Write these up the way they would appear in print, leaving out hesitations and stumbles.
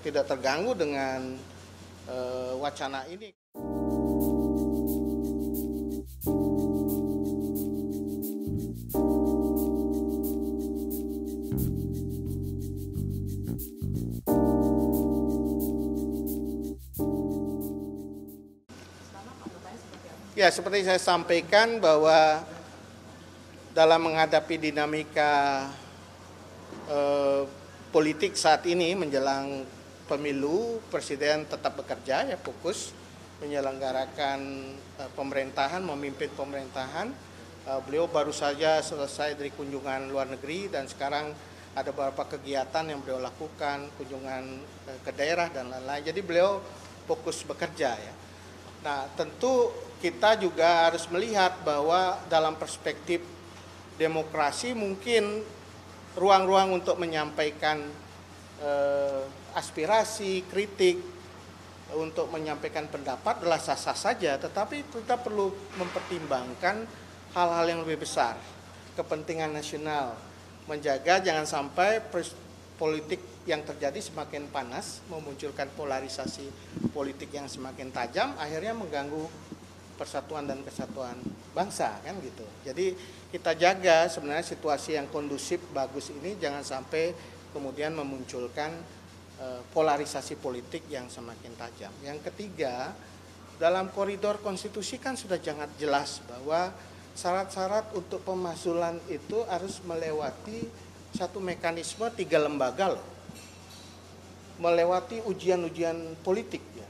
tidak terganggu dengan wacana ini. Ya, seperti saya sampaikan bahwa dalam menghadapi dinamika politik saat ini menjelang pemilu, Presiden tetap bekerja, ya fokus menyelenggarakan pemerintahan, memimpin pemerintahan. Beliau baru saja selesai dari kunjungan luar negeri dan sekarang ada beberapa kegiatan yang beliau lakukan, kunjungan ke daerah dan lain-lain. Jadi beliau fokus bekerja, ya. Nah, tentu kita juga harus melihat bahwa dalam perspektif demokrasi mungkin ruang-ruang untuk menyampaikan aspirasi, kritik, untuk menyampaikan pendapat adalah sah-sah saja, tetapi kita perlu mempertimbangkan hal-hal yang lebih besar, kepentingan nasional, menjaga jangan sampai politik yang terjadi semakin panas, memunculkan polarisasi politik yang semakin tajam, akhirnya mengganggu persatuan dan kesatuan bangsa, kan gitu. Jadi kita jaga sebenarnya situasi yang kondusif bagus ini jangan sampai kemudian memunculkan polarisasi politik yang semakin tajam. Yang ketiga, dalam koridor konstitusi kan sudah sangat jelas bahwa syarat-syarat untuk pemakzulan itu harus melewati satu mekanisme 3 lembaga loh. Melewati ujian-ujian politik, ya.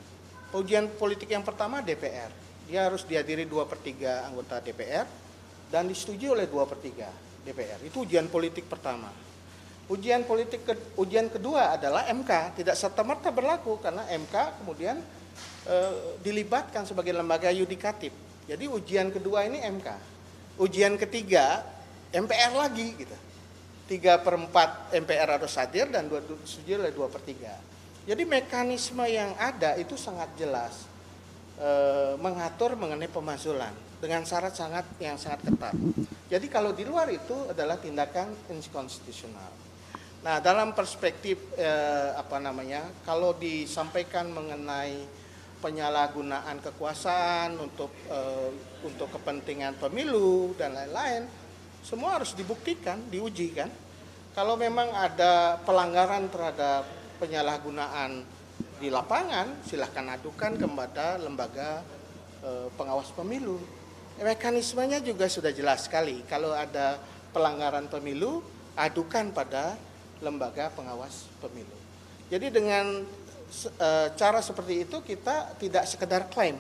Ujian politik yang pertama DPR. Dia harus dihadiri 2/3 anggota DPR dan disetujui oleh 2/3 DPR. Itu ujian politik pertama. Ujian kedua adalah MK, tidak serta-merta berlaku karena MK kemudian dilibatkan sebagai lembaga yudikatif. Jadi ujian kedua ini MK. Ujian ketiga MPR lagi gitu. 3/4 MPR harus hadir dan disetujui oleh 2/3. Jadi mekanisme yang ada itu sangat jelas mengatur mengenai pemakzulan dengan syarat yang sangat ketat. Jadi kalau di luar itu adalah tindakan inkonstitusional. Nah, dalam perspektif kalau disampaikan mengenai penyalahgunaan kekuasaan untuk kepentingan pemilu dan lain-lain, semua harus dibuktikan, diuji kan. Kalau memang ada pelanggaran terhadap penyalahgunaan di lapangan, silahkan adukan kepada lembaga pengawas pemilu. Mekanismenya juga sudah jelas sekali. Kalau ada pelanggaran pemilu, adukan pada lembaga pengawas pemilu. Jadi dengan cara seperti itu kita tidak sekedar klaim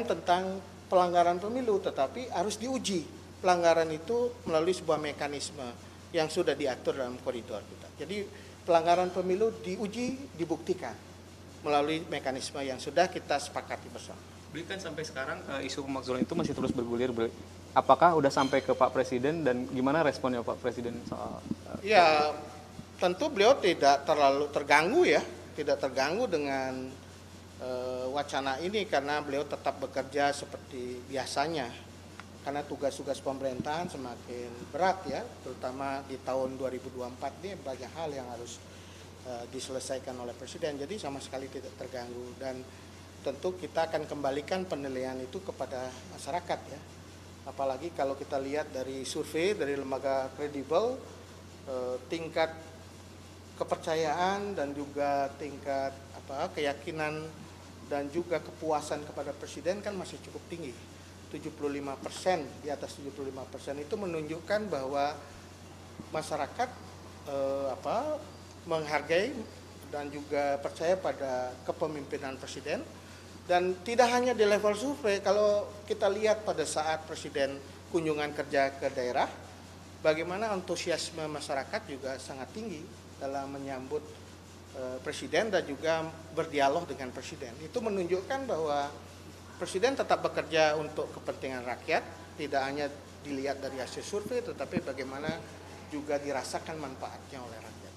tentang pelanggaran pemilu, tetapi harus diuji pelanggaran itu melalui sebuah mekanisme yang sudah diatur dalam koridor kita. Jadi pelanggaran pemilu diuji, dibuktikan melalui mekanisme yang sudah kita sepakati bersama. Kan sampai sekarang isu pemakzulan itu masih terus bergulir. Apakah udah sampai ke Pak Presiden dan gimana responnya Pak Presiden soal? Ya, tentu beliau tidak terlalu terganggu, ya, tidak terganggu dengan wacana ini karena beliau tetap bekerja seperti biasanya. Karena tugas-tugas pemerintahan semakin berat, ya, terutama di tahun 2024 ini banyak hal yang harus diselesaikan oleh Presiden. Jadi sama sekali tidak terganggu dan tentu kita akan kembalikan penilaian itu kepada masyarakat, ya. Apalagi kalau kita lihat dari survei dari lembaga kredibel, tingkat kepercayaan dan juga tingkat keyakinan dan juga kepuasan kepada Presiden kan masih cukup tinggi. 75%, di atas 75% itu menunjukkan bahwa masyarakat menghargai dan juga percaya pada kepemimpinan Presiden. Dan tidak hanya di level survei, kalau kita lihat pada saat Presiden kunjungan kerja ke daerah, bagaimana antusiasme masyarakat juga sangat tinggi dalam menyambut Presiden dan juga berdialog dengan Presiden. Itu menunjukkan bahwa Presiden tetap bekerja untuk kepentingan rakyat, tidak hanya dilihat dari hasil survei, tetapi bagaimana juga dirasakan manfaatnya oleh rakyat.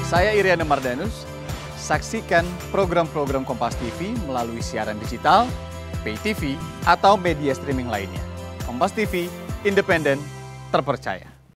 Saya Iriana Mardanus, saksikan program-program Kompas TV melalui siaran digital, pay TV, atau media streaming lainnya. Kompas TV, independen, terpercaya.